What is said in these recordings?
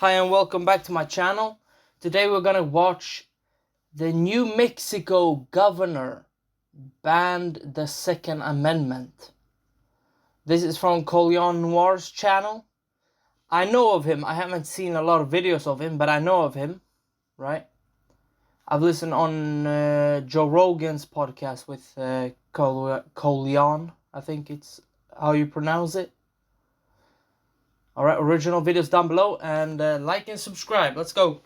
Hi and welcome back to my channel. Today we're gonna watch the New Mexico governor banned the Second Amendment. This is from Colion Noirs channel. I know of him. I haven't seen a lot of videos of him, but I know of him, right? I've listened on Joe Rogan's podcast with Colion. I think it's how you pronounce it. Alright, original videos down below, and like and subscribe. Let's go.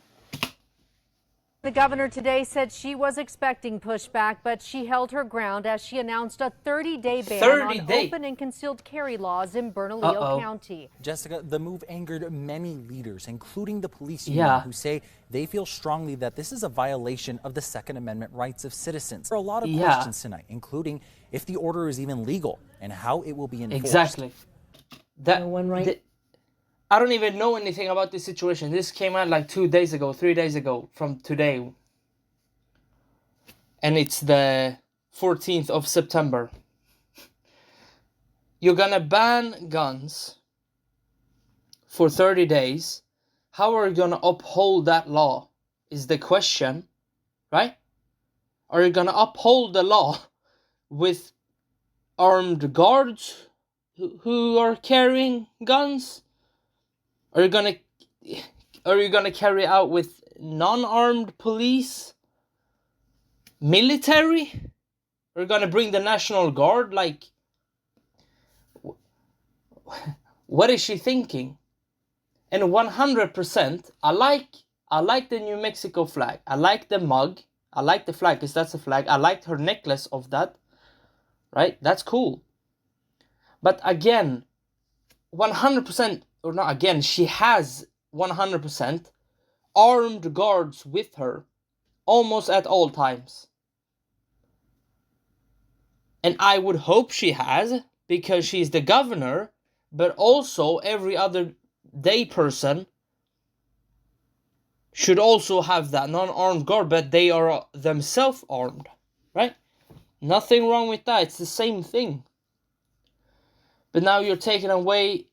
The governor today said she was expecting pushback, but she held her ground as she announced a 30-day ban on open and concealed carry laws in Bernalillo County. Jessica, the move angered many leaders, including the police union, who say they feel strongly that this is a violation of the Second Amendment rights of citizens. There are a lot of questions tonight, including if the order is even legal and how it will be enforced. Exactly. I don't even know anything about this situation. This came out like 2 days ago, 3 days ago from today. And it's the 14th of September. You're gonna ban guns for 30 days. How are you gonna uphold that law is the question, right? Are you gonna uphold the law with armed guards who are carrying guns? Are you gonna carry out with non-armed police? Military? Are you gonna bring the National Guard? Like, what is she thinking? And 100%, I like the New Mexico flag. I like the mug. I like the flag because that's a flag. I liked her necklace of that. Right? That's cool. But again, 100%. Or not again, she has 100% armed guards with her almost at all times. And I would hope she has, because she's the governor, but also every other day person should also have that non-armed guard, but they are themselves armed, right? Nothing wrong with that, it's the same thing. But now you're taking away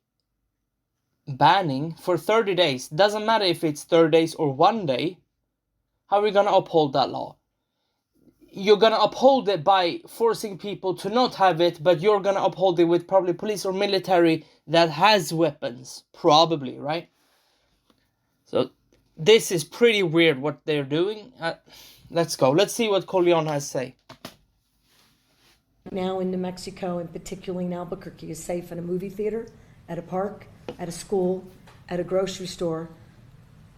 banning for 30 days. Doesn't matter if it's 30 days or 1 day. How are you going to uphold that law? You're going to uphold it by forcing people to not have it, but you're going to uphold it with probably police or military that has weapons. Probably, right? So this is pretty weird what they're doing. Let's go. Let's see what Colion has to say. Now in New Mexico, and particularly in Albuquerque, is safe in a movie theater, at a park, at a school, at a grocery store,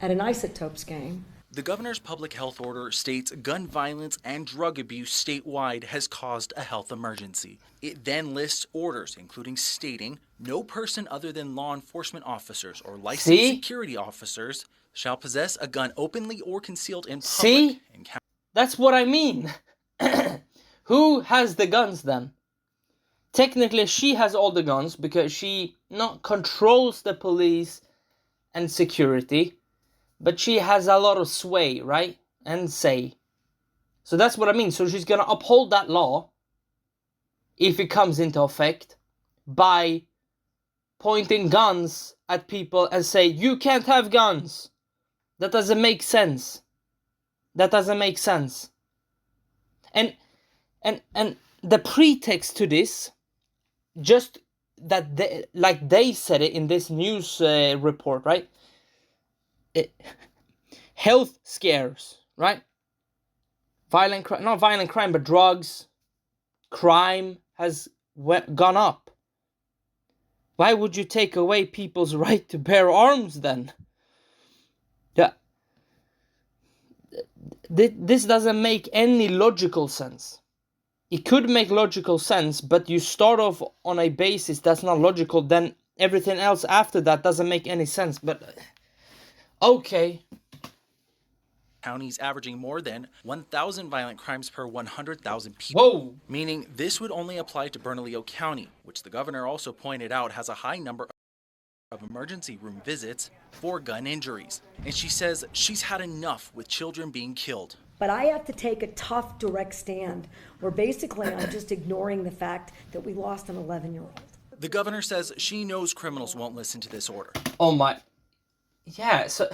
at an Isotopes game. The governor's public health order states gun violence and drug abuse statewide has caused a health emergency. It then lists orders, including stating no person other than law enforcement officers or licensed security officers shall possess a gun openly or concealed in public. That's what I mean. Who has the guns then? Technically, she has all the guns because she not controls the police and security, but she has a lot of sway, right? And say. So that's what I mean. So she's going to uphold that law, if it comes into effect, by pointing guns at people and say, you can't have guns. That doesn't make sense. That doesn't make sense. And the pretext to this, just that they said it in this news report, right? Health scares, right? Not violent crime, but drugs, crime has gone up. Why would you take away people's right to bear arms then? Yeah. This doesn't make any logical sense. It could make logical sense, but you start off on a basis that's not logical, then everything else after that doesn't make any sense. But okay. Counties averaging more than 1,000 violent crimes per 100,000 people. Whoa! Meaning this would only apply to Bernalillo County, which the governor also pointed out has a high number of emergency room visits for gun injuries. And she says she's had enough with children being killed. But I have to take a tough, direct stand where basically I'm just ignoring the fact that we lost an 11-year-old. The governor says she knows criminals won't listen to this order. Oh my. Yeah, so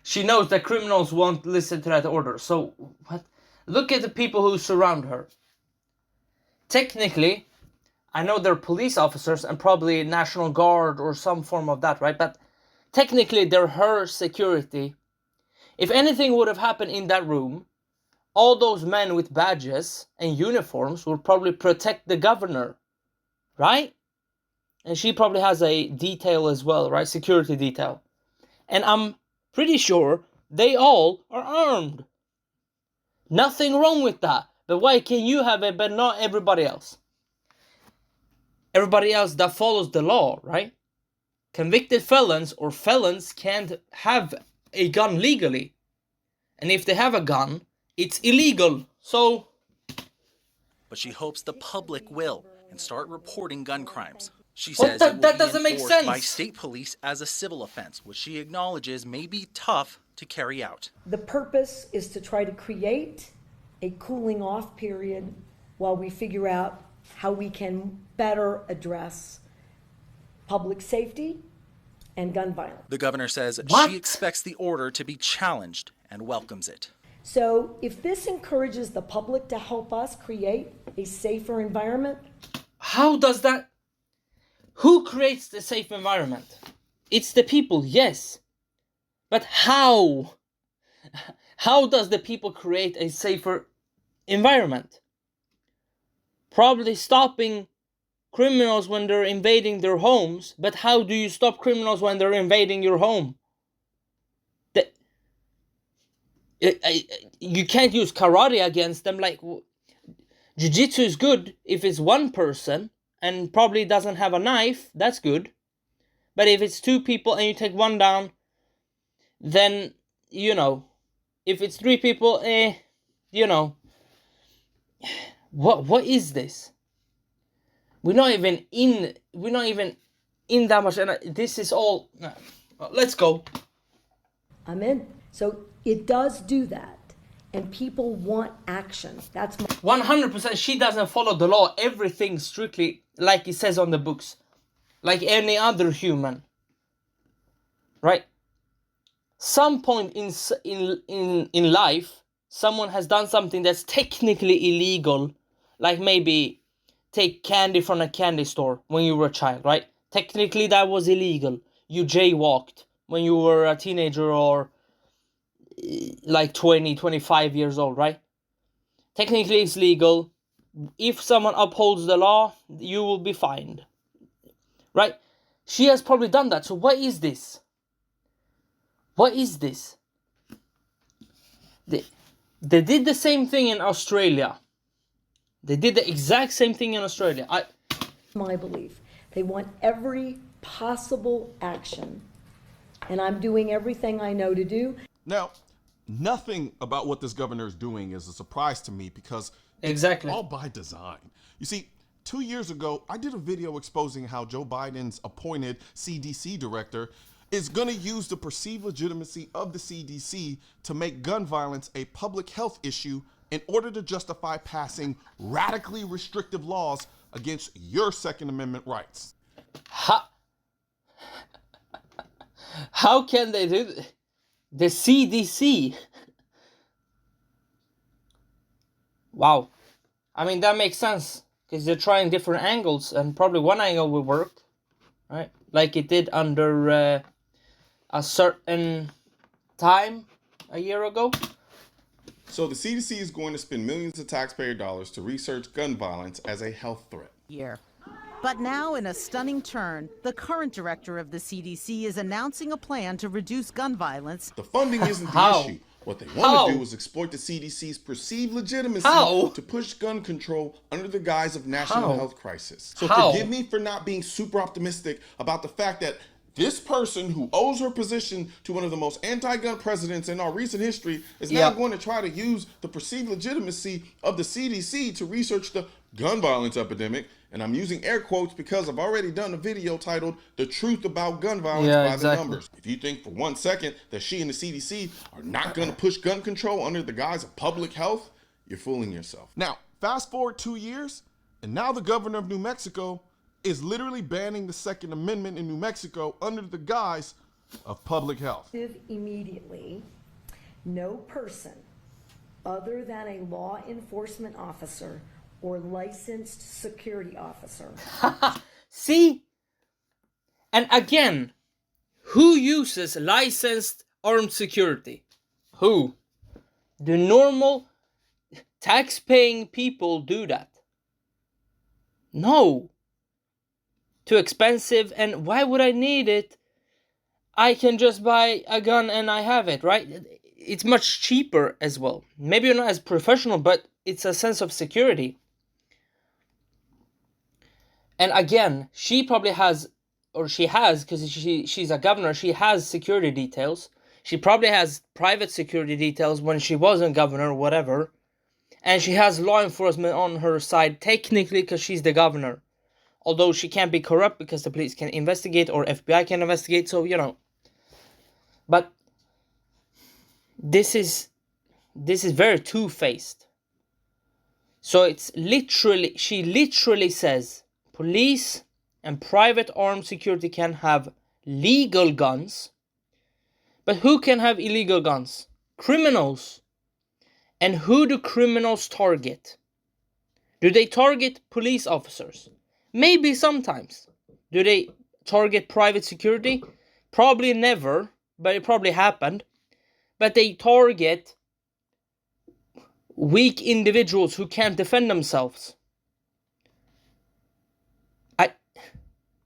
she knows that criminals won't listen to that order. So what? Look at the people who surround her. Technically, I know they're police officers and probably National Guard or some form of that, right? But technically, they're her security. If anything would have happened in that room, all those men with badges and uniforms would probably protect the governor, right? And she probably has a detail as well, right? Security detail. And I'm pretty sure they all are armed. Nothing wrong with that. But why can you have it but not everybody else? Everybody else that follows the law, right? Convicted felons or felons can't have a gun legally. And if they have a gun, it's illegal. So... But she hopes the public will and start reporting gun crimes. She Well, says that doesn't make sense. by state police as a civil offense, which she acknowledges may be tough to carry out. The purpose is to try to create a cooling off period while we figure out how we can better address public safety and gun violence. The governor says What? she expects the order to be challenged and welcomes it. So if this encourages the public to help us create a safer environment, How does that... Who creates the safe environment? It's the people, yes. But how? How does the people create a safer environment? Probably stopping criminals when they're invading their homes. But how do you stop criminals when they're invading your home? You can't use karate against them. Like, jiu-jitsu is good if it's one person and probably doesn't have a knife. That's good. But if it's two people and you take one down, then, you know, if it's three people, you know, what is this? We're not even in that much, and this is all. Let's go. I'm in. So it does do that, and people want action. That's my 100%. She doesn't follow the law. Everything strictly like it says on the books, like any other human. Right? Some point in life, someone has done something that's technically illegal, like maybe take candy from a candy store when you were a child, right? Technically that was illegal. You jaywalked when you were a teenager or like 20, 25 years old, right? Technically it's legal. If someone upholds the law, you will be fined. Right? She has probably done that. So what is this? What is this? They did the same thing in Australia. They did the exact same thing in Australia. my belief. They want every possible action, and I'm doing everything I know to do. Now, nothing about what this governor is doing is a surprise to me because Exactly. it's all by design. You see, 2 years ago, I did a video exposing how Joe Biden's appointed CDC director is going to use the perceived legitimacy of the CDC to make gun violence a public health issue in order to justify passing radically restrictive laws against your Second Amendment rights. How can they do that? The CDC. Wow. I mean, that makes sense because they're trying different angles, and probably one angle will work, right? Like it did under a certain time a year ago. So the CDC is going to spend millions of taxpayer dollars to research gun violence as a health threat. Year. But now, in a stunning turn, the current director of the CDC is announcing a plan to reduce gun violence. The funding isn't the How? issue. What they How? want to do is exploit the CDC's perceived legitimacy How? to push gun control under the guise of national How? health crisis. So How? forgive me for not being super optimistic about the fact that this person who owes her position to one of the most anti-gun presidents in our recent history is now Yeah. going to try to use the perceived legitimacy of the CDC to research the gun violence epidemic. And I'm using air quotes because I've already done a video titled The Truth About Gun Violence Yeah, by exactly. the Numbers. If you think for 1 second that she and the CDC are not going to push gun control under the guise of public health, you're fooling yourself. Now, fast forward 2 years, and now the governor of New Mexico is literally banning the Second Amendment in New Mexico under the guise of public health. Immediately, no person other than a law enforcement officer or licensed security officer. See? And again, who uses licensed armed security? Who? The normal tax-paying people do that. No. Too expensive, and why would I need it? I can just buy a gun and I have it, right? It's much cheaper as well. Maybe you're not as professional, but it's a sense of security. And again, she probably has, or she has, because she's a governor, she has security details. She probably has private security details when she wasn't governor or whatever. And she has law enforcement on her side, technically, because she's the governor. Although she can't be corrupt because the police can investigate or FBI can investigate, so, you know. But this is very two-faced. So it's literally, she literally says, police and private armed security can have legal guns. But who can have illegal guns? Criminals. And who do criminals target? Do they target police officers? Maybe sometimes. Do they target private security? Probably never, but it probably happened. But they target weak individuals who can't defend themselves.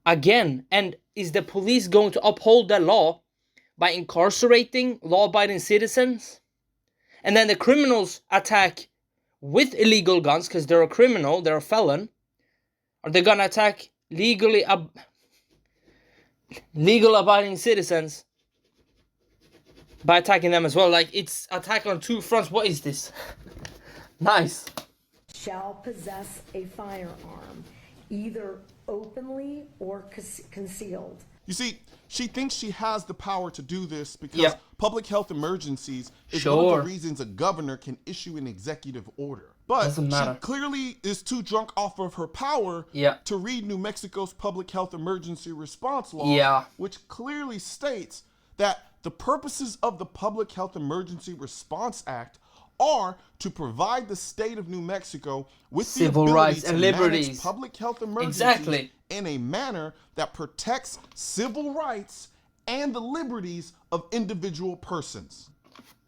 Again, and is the police going to uphold the law by incarcerating law-abiding citizens? And then the criminals attack with illegal guns because they're a criminal, they're a felon. Are they gonna attack legal abiding citizens by attacking them as well? Like, it's attack on two fronts. What is this? Nice. Shall possess a firearm, either openly or concealed. You see, she thinks she has the power to do this because public health emergencies is one of the reasons a governor can issue an executive order. But she clearly is too drunk off of her power to read New Mexico's public health emergency response law, which clearly states that the purposes of the Public Health Emergency Response Act are to provide the state of New Mexico with civil the ability rights to and manage liberties, public health emergencies in a manner that protects civil rights and the liberties of individual persons.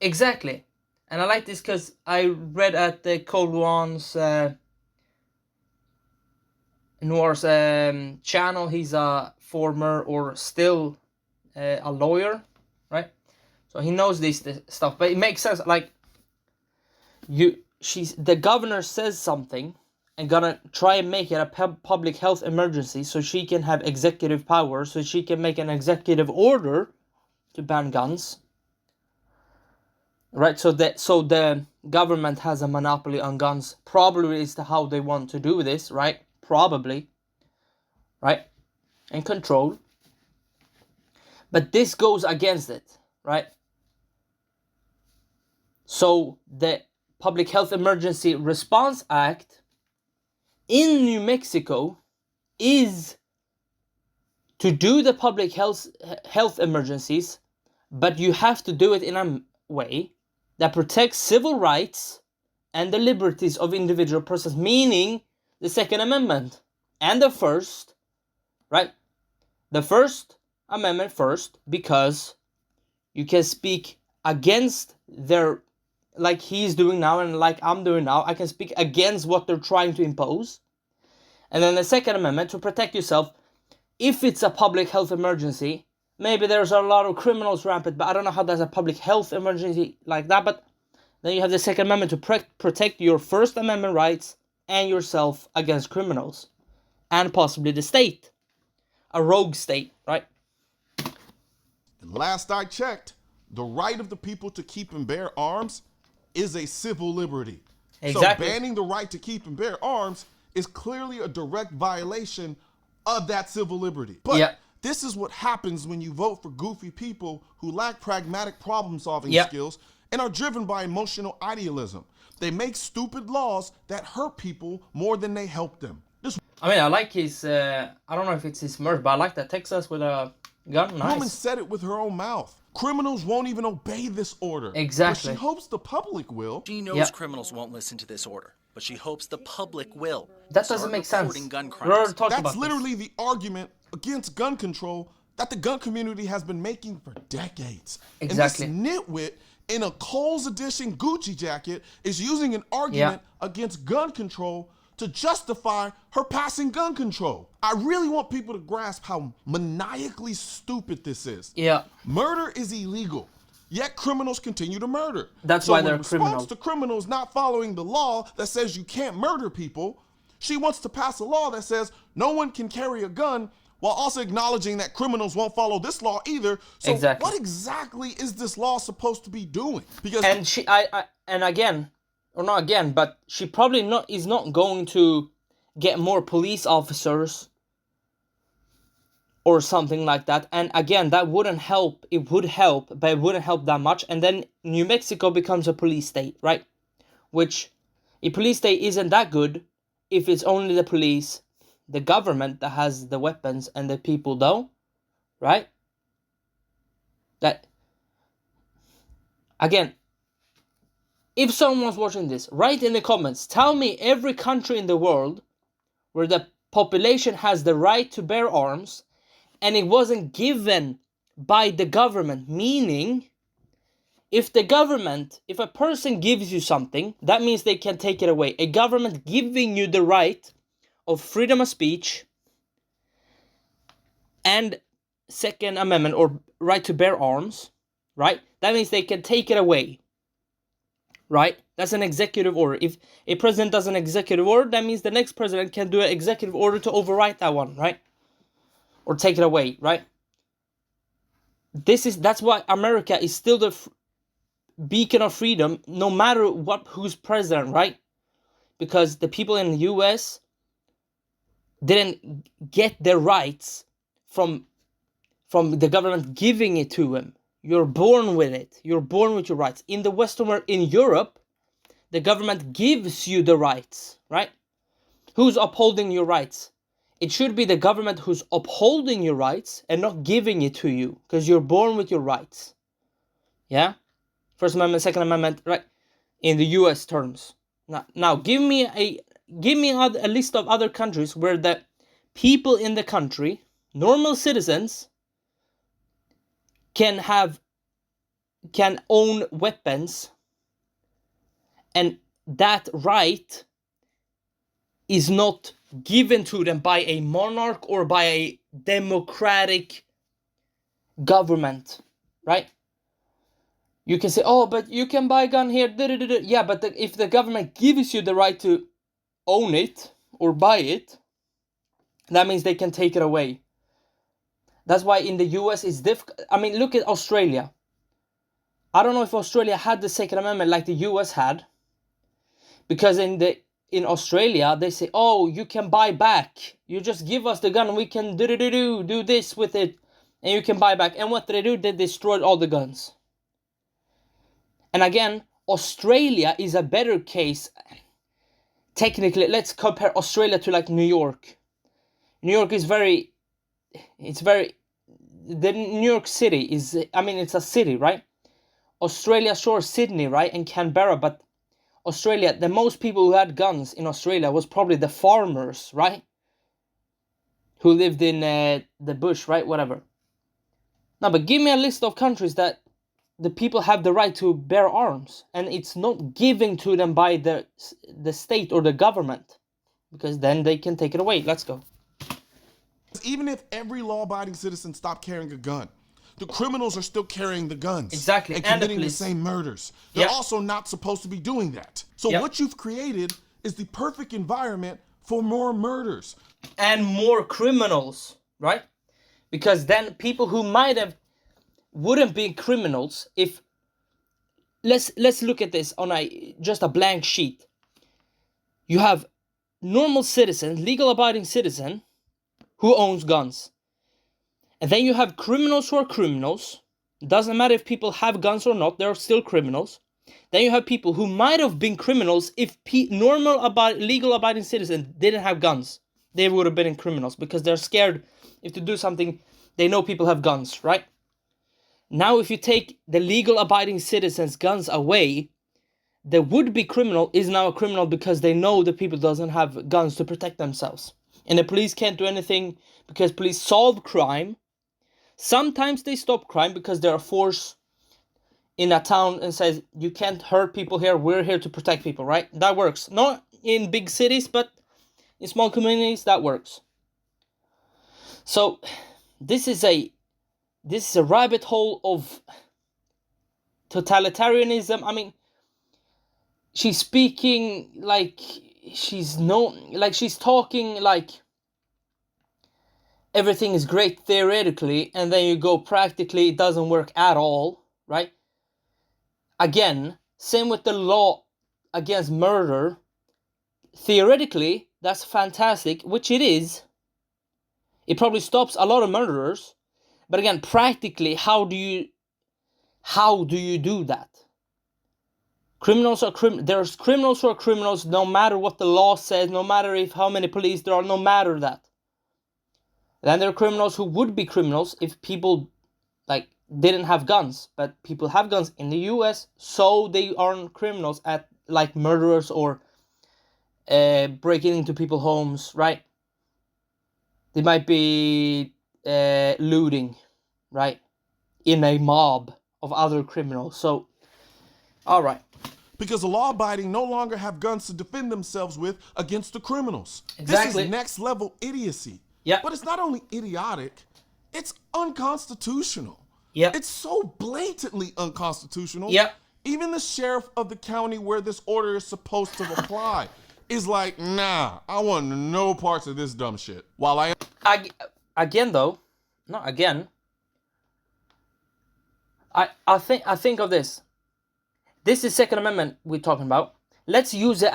Exactly. And I like this because I read at the Colion's Noirs channel. He's a former or still a lawyer, right? So he knows this stuff, but it makes sense. Like, the governor says something and gonna try and make it a public health emergency so she can have executive power, so she can make an executive order to ban guns. Right, so the government has a monopoly on guns. Probably is how they want to do this, right? Probably, right? And control. But this goes against it, right? So the Public Health Emergency Response Act in New Mexico is to do the public health emergencies, but you have to do it in a way that protects civil rights and the liberties of individual persons, meaning the Second Amendment and the First, right? The First Amendment first, because you can speak against their, like he's doing now and like I'm doing now, I can speak against what they're trying to impose. And then the Second Amendment to protect yourself if it's a public health emergency. Maybe there's a lot of criminals rampant, but I don't know how there's a public health emergency like that. But then you have the Second Amendment to protect your First Amendment rights and yourself against criminals. And possibly the state. A rogue state, right? And last I checked, the right of the people to keep and bear arms is a civil liberty. Exactly. So banning the right to keep and bear arms is clearly a direct violation of that civil liberty. But this is what happens when you vote for goofy people who lack pragmatic problem-solving skills and are driven by emotional idealism. They make stupid laws that hurt people more than they help them. I mean, I like his, I don't know if it's his merch, but I like that Texas with a gun. Woman Nice. said it with her own mouth. Criminals won't even obey this order. Exactly. But she hopes the public will. She knows Yeah. criminals won't listen to this order, but she hopes the public will. That doesn't Start make sense. reporting gun We crimes. already talked about That's this. literally the argument against gun control that the gun community has been making for decades. Exactly. And this nitwit in a Kohl's edition Gucci jacket is using an argument against gun control to justify her passing gun control. I really want people to grasp how maniacally stupid this is. Yeah. Murder is illegal, yet criminals continue to murder. That's So why in they're response criminals. to criminals not following the law that says you can't murder people, she wants to pass a law that says no one can carry a gun, while also acknowledging that criminals won't follow this law either. So Exactly. what exactly is this law supposed to be doing? Because And but she probably is not going to get more police officers or something like that. And again, that wouldn't help. It would help, but it wouldn't help that much. And then New Mexico becomes a police state, right? Which a police state isn't that good if it's only the police, the government that has the weapons and the people don't, right? That, again, if someone's watching this, write in the comments, tell me every country in the world where the population has the right to bear arms and it wasn't given by the government, meaning if a person gives you something, that means they can take it away. A government giving you the right of freedom of speech and Second Amendment or right to bear arms, right? That means they can take it away, right? That's an executive order. If a president does an executive order, that means the next president can do an executive order to override that one, right? Or take it away, right? That's why America is still the beacon of freedom, no matter who's president, right? Because the people in the US didn't get their rights from the government giving it to them. You're born with it. You're born with your rights. In the Western world, in Europe, the government gives you the rights, right? Who's upholding your rights? It should be the government who's upholding your rights and not giving it to you, because you're born with your rights. Yeah? First Amendment, Second Amendment, right? In the US terms. Now give me a list of other countries where the people in the country, normal citizens, can own weapons, and that right is not given to them by a monarch or by a democratic government, right? You can say, oh, but you can buy a gun here. Yeah, but if the government gives you the right to own it or buy it, that means they can take it away. That's why in the US it's difficult. I mean, look at Australia. I don't know if Australia had the Second Amendment like the US had. Because in Australia, they say, oh, you can buy back. You just give us the gun and we can do this with it. And you can buy back. And what did they do? They destroyed all the guns. And again, Australia is a better case. Technically, let's compare Australia to like New York. New York is the New York City is, it's a city, right? Australia, sure, Sydney, right? And Canberra, but Australia, the most people who had guns in Australia was probably the farmers, right? Who lived in the bush, right? Whatever. Now, but give me a list of countries that the people have the right to bear arms, and it's not given to them by the state or the government, because then they can take it away. Let's go. Even if every law-abiding citizen stopped carrying a gun, the criminals are still carrying the guns. Exactly. And And the committing the police. same murders. They're Yep. also not supposed to be doing that. So Yep. what you've created is the perfect environment for more murders. And more criminals, right? Because then people who wouldn't be criminals if, let's look at this on just a blank sheet. You have normal citizen, legal abiding citizen, who owns guns. And then you have criminals who are criminals. Doesn't matter if people have guns or not, they're still criminals. Then you have people who might have been criminals if legal abiding citizens didn't have guns. They would have been criminals because they're scared if to do something, they know people have guns, right? Now, if you take the legal abiding citizens' guns away, the would-be criminal is now a criminal because they know the people doesn't have guns to protect themselves. And the police can't do anything because police solve crime. Sometimes they stop crime because there are force in a town and says, you can't hurt people here, we're here to protect people, right? That works. Not in big cities, but in small communities, that works. So, this is a rabbit hole of totalitarianism. I mean, she's speaking like she's talking like everything is great theoretically, and then you go practically, it doesn't work at all, right? Again, same with the law against murder. Theoretically, that's fantastic, which it is. It probably stops a lot of murderers. But again, practically, how do you do that? Criminals are there's criminals who are criminals no matter what the law says, no matter how many police there are, no matter that. Then there are criminals who would be criminals if people didn't have guns, but people have guns in the US, so they aren't criminals at like murderers or breaking into people's homes, right? They might be looting, right? In a mob of other criminals. So, all right. Because the law-abiding no longer have guns to defend themselves with against the criminals. Exactly. This is next-level idiocy. Yeah. But it's not only idiotic, it's unconstitutional. Yeah. It's so blatantly unconstitutional. Yeah. Even the sheriff of the county where this order is supposed to apply is like, nah, I want no parts of this dumb shit. While Again, though, not again. I think of this. This is Second Amendment we're talking about. Let's use it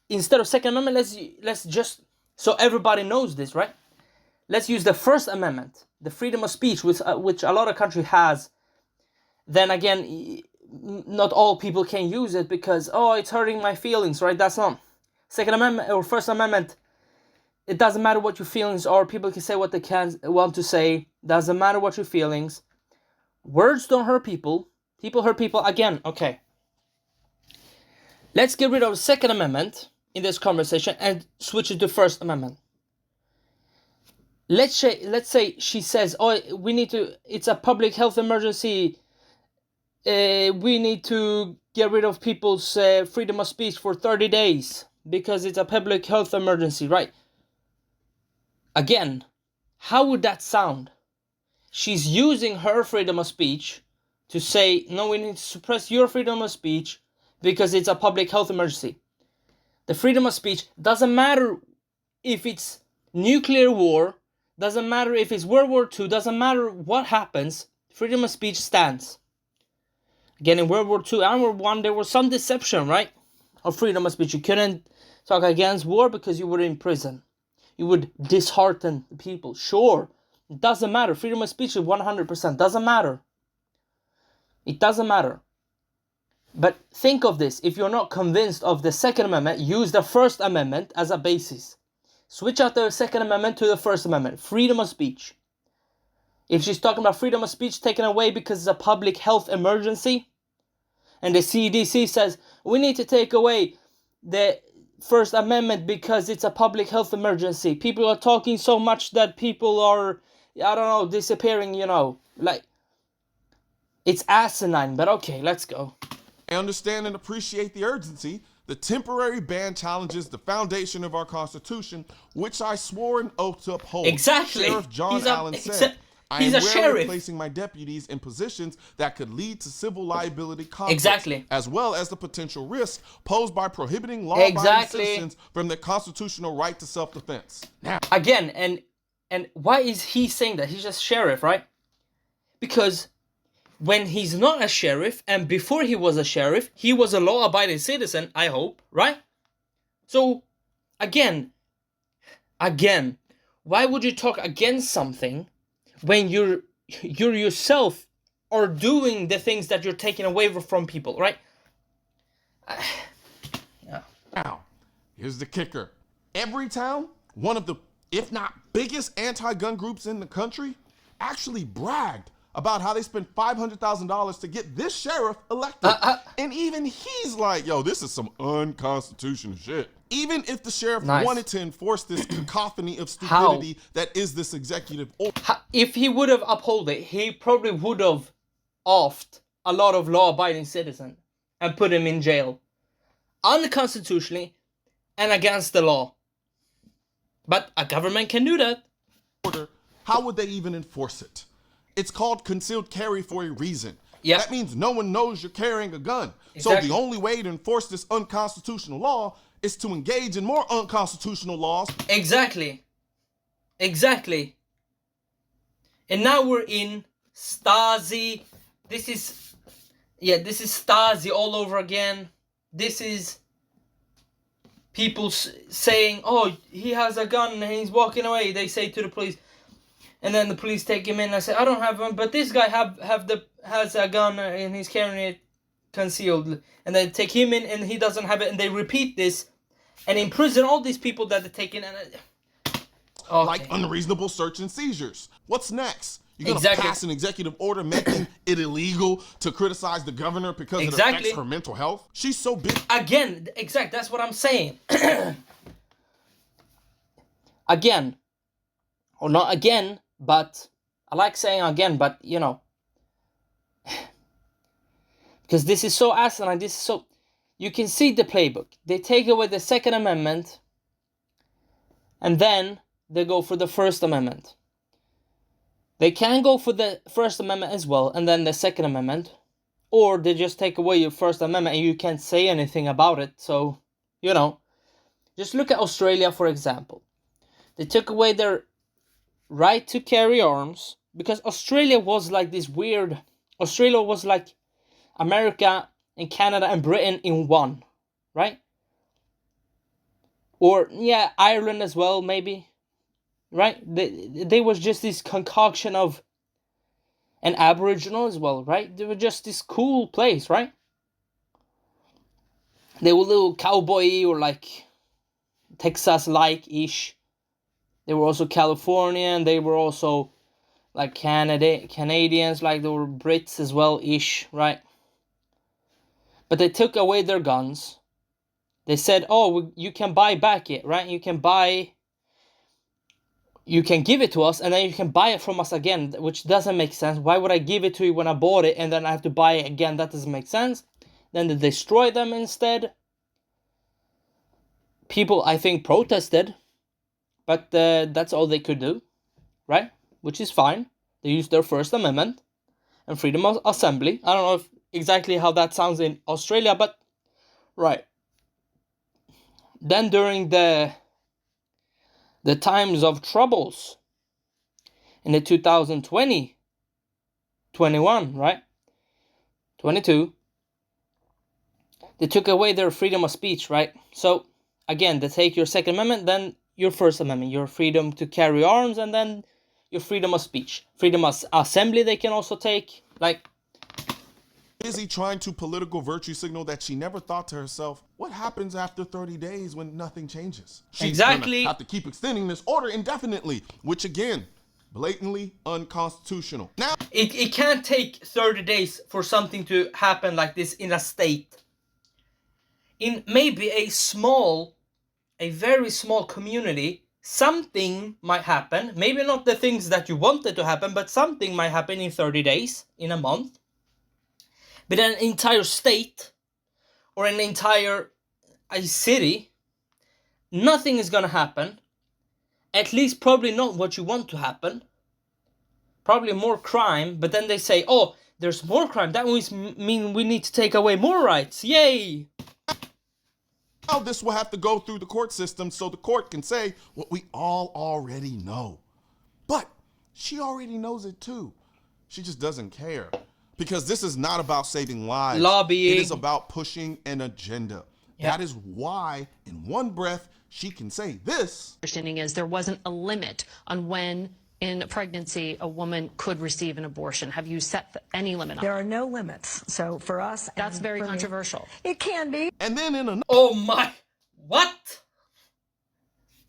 instead of Second Amendment. Let's just so everybody knows this, right? Let's use the First Amendment, the freedom of speech, which a lot of country has. Then again, not all people can use it because it's hurting my feelings, right? That's not Second Amendment or First Amendment. It doesn't matter what your feelings are. People can say what they want to say. Doesn't matter what your feelings. Words don't hurt people. People hurt people. Again, okay. Let's get rid of the Second Amendment in this conversation and switch it to First Amendment. Let's say she says, we need to, it's a public health emergency. We need to get rid of people's freedom of speech for 30 days because it's a public health emergency, right? Again, how would that sound? She's using her freedom of speech to say, no, we need to suppress your freedom of speech because it's a public health emergency. The freedom of speech doesn't matter if it's nuclear war, doesn't matter if it's World War II, doesn't matter what happens, freedom of speech stands. Again, in World War II and World War I, there was some deception, right? Of freedom of speech. You couldn't talk against war because you were in prison. You would dishearten the people. Sure, it doesn't matter. Freedom of speech is 100%. Doesn't matter. It doesn't matter. But think of this. If you're not convinced of the Second Amendment, use the First Amendment as a basis. Switch out the Second Amendment to the First Amendment. Freedom of speech. If she's talking about freedom of speech taken away because it's a public health emergency, and the CDC says, we need to take away the First Amendment because it's a public health emergency. People are talking so much that people are, disappearing, it's asinine, but okay, let's go. I understand and appreciate the urgency. The temporary ban challenges the foundation of our Constitution, which I swore an oath to uphold. Exactly. Sheriff John Allen said, I am rarely placing my deputies in positions that could lead to civil liability conflicts, exactly, as well as the potential risk posed by prohibiting law-abiding citizens from the constitutional right to self-defense. Now, again, and why is he saying that? He's just sheriff, right? Because when he's not a sheriff, and before he was a sheriff, he was a law-abiding citizen, I hope, right? So, again, why would you talk against something when you're yourself are doing the things that you're taking away from people, right? Now, here's the kicker. Every town, one of the if not biggest anti-gun groups in the country, actually bragged about how they spent $500,000 to get this sheriff elected. And even he's like, yo, this is some unconstitutional shit. Even if the sheriff wanted to enforce this cacophony of stupidity that is this executive order. If he would have upheld it, he probably would have offed a lot of law-abiding citizens and put him in jail. Unconstitutionally and against the law. But a government can do that. How would they even enforce it? It's called concealed carry for a reason. Yep. That means no one knows you're carrying a gun. Exactly. So the only way to enforce this unconstitutional law is to engage in more unconstitutional laws. Exactly. Exactly. And now we're in Stasi. This is Stasi all over again. This is people saying, oh, he has a gun and he's walking away. They say to the police. And then the police take him in and say, I don't have one, but this guy has a gun and he's carrying it concealed. And they take him in and he doesn't have it. And they repeat this and imprison all these people that they're taking. Okay. Like unreasonable search and seizures. What's next? You're going to pass an executive order making it illegal to criticize the governor because it affects her mental health? She's so big. Again, that's what I'm saying. Again. Or not again, but I like saying again, but you know. Because this is so asinine, this is so... You can see the playbook. They take away the Second Amendment, and then they go for the First Amendment. They can go for the First Amendment as well, and then the Second Amendment. Or they just take away your First Amendment and you can't say anything about it. So, you know. Just look at Australia, for example. They took away their right to carry arms, because Australia was like this weird... Australia was like America and Canada and Britain in one, right? Or, yeah, Ireland as well, maybe, right? They was just this concoction of... And Aboriginal as well, right? They were just this cool place, right? They were a little cowboy or like Texas-like-ish. They were also Californian, they were also like Canadians, like they were Brits as well-ish, right? But they took away their guns. They said, oh, you can buy back it, right? You can give it to us and then you can buy it from us again, which doesn't make sense. Why would I give it to you when I bought it and then I have to buy it again? That doesn't make sense. Then they destroy them instead. People, I think, protested. But that's all they could do, right? Which is fine. They used their First Amendment and freedom of assembly. I don't know exactly how that sounds in Australia, but right. Then during the times of troubles in the 2020, 21, right? 22, they took away their freedom of speech, right? So, again, they take your Second Amendment, then your First Amendment, your freedom to carry arms, and then your freedom of speech. Freedom of assembly they can also take, like... Busy trying to political virtue signal that she never thought to herself, what happens after 30 days when nothing changes? She's gonna have to keep extending this order indefinitely, which again, blatantly unconstitutional. Now, it can't take 30 days for something to happen like this in a state. In maybe a very small community, something might happen. Maybe not the things that you wanted to happen, but something might happen in 30 days, in a month. But an entire state, or an entire city, nothing is gonna happen. At least probably not what you want to happen. Probably more crime, but then they say, oh, there's more crime. That means we need to take away more rights. Yay! Now this will have to go through the court system so the court can say what we all already know. But she already knows it too. She just doesn't care. Because this is not about saving lives. Lobbying. It is about pushing an agenda. Yep. That is why, in one breath, she can say this. Understanding is there wasn't a limit on when in pregnancy a woman could receive an abortion. Have you set any limit on There are no limits. So for us... That's very controversial. It can be. And then in another... Oh my... What?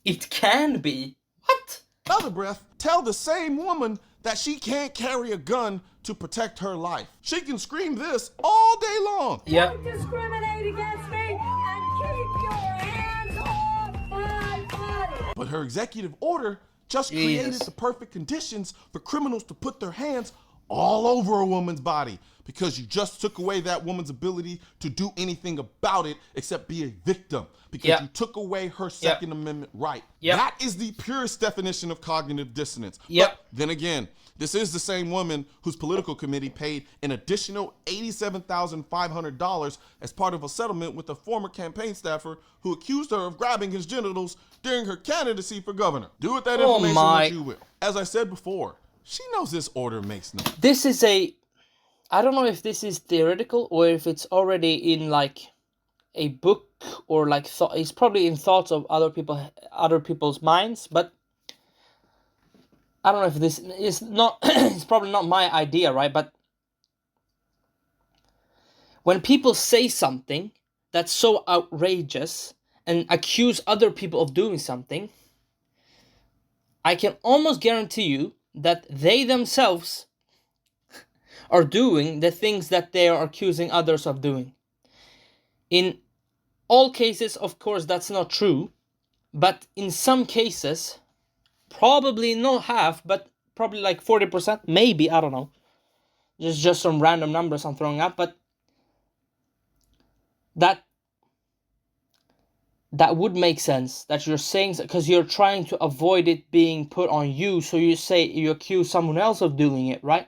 It can be? What? Another breath, tell the same woman that she can't carry a gun to protect her life. She can scream this all day long. Yeah. Don't discriminate against me and keep your hands off my body. But her executive order just created the perfect conditions for criminals to put their hands all over a woman's body, because you just took away that woman's ability to do anything about it except be a victim, because you took away her Second Amendment right. That is the purest definition of cognitive dissonance. But then again, this is the same woman whose political committee paid an additional $87,500 as part of a settlement with a former campaign staffer who accused her of grabbing his genitals during her candidacy for governor. Do with that information what you will. As I said before, she knows this order makes no sense. This is I don't know if this is theoretical or if it's already in like a book or like it's probably in thoughts of other people's minds, but I don't know if this is not it's probably not my idea, right? But when people say something that's so outrageous and accuse other people of doing something, I can almost guarantee you that they themselves are doing the things that they are accusing others of doing. In all cases, of course, that's not true, but in some cases, probably not half, but probably like 40%, maybe, I don't know. Just some random numbers I'm throwing out, but that would make sense that you're saying, because you're trying to avoid it being put on you, so you accuse someone else of doing it, right?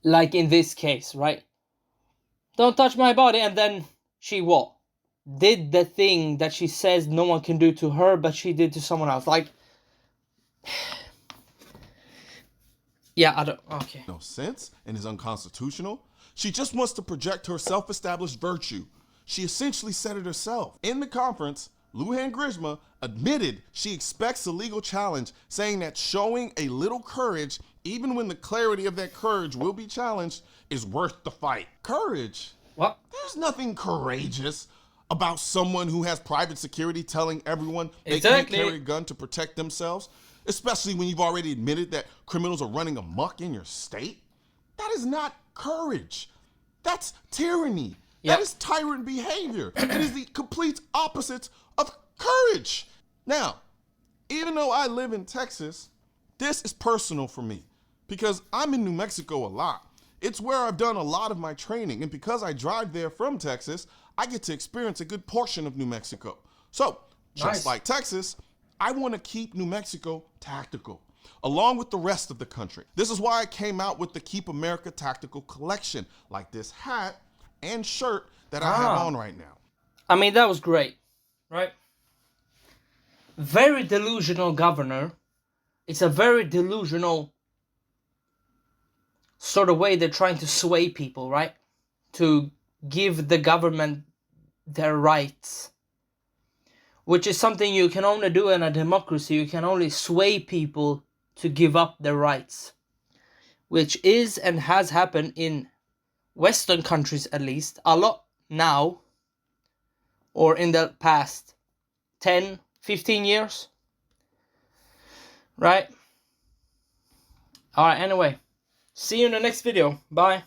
Like in this case, right? Don't touch my body, and then she what? Did the thing that she says no one can do to her, but she did to someone else. Like, yeah, I don't, okay. No sense and is unconstitutional. She just wants to project her self-established virtue. She essentially said it herself. In the conference, Lujan Grishma admitted she expects a legal challenge, saying that showing a little courage, even when the clarity of that courage will be challenged, is worth the fight. Courage? What? There's nothing courageous about someone who has private security telling everyone they can't carry a gun to protect themselves, especially when you've already admitted that criminals are running amok in your state. That is not courage. That's tyranny. That is tyrant behavior. It is the complete opposite of courage. Now, even though I live in Texas, this is personal for me because I'm in New Mexico a lot. It's where I've done a lot of my training, and because I drive there from Texas, I get to experience a good portion of New Mexico. So, just like Texas, I want to keep New Mexico tactical, along with the rest of the country. This is why I came out with the Keep America Tactical collection, like this hat and shirt that I have on right now. I mean, that was great, right? Very delusional governor. It's a very delusional sort of way they're trying to sway people, right? To give the government their rights. Which is something you can only do in a democracy. You can only sway people to give up their rights. Which is and has happened in Western countries at least, a lot now, or in the past 10, 15 years, right? Alright, anyway, see you in the next video. Bye.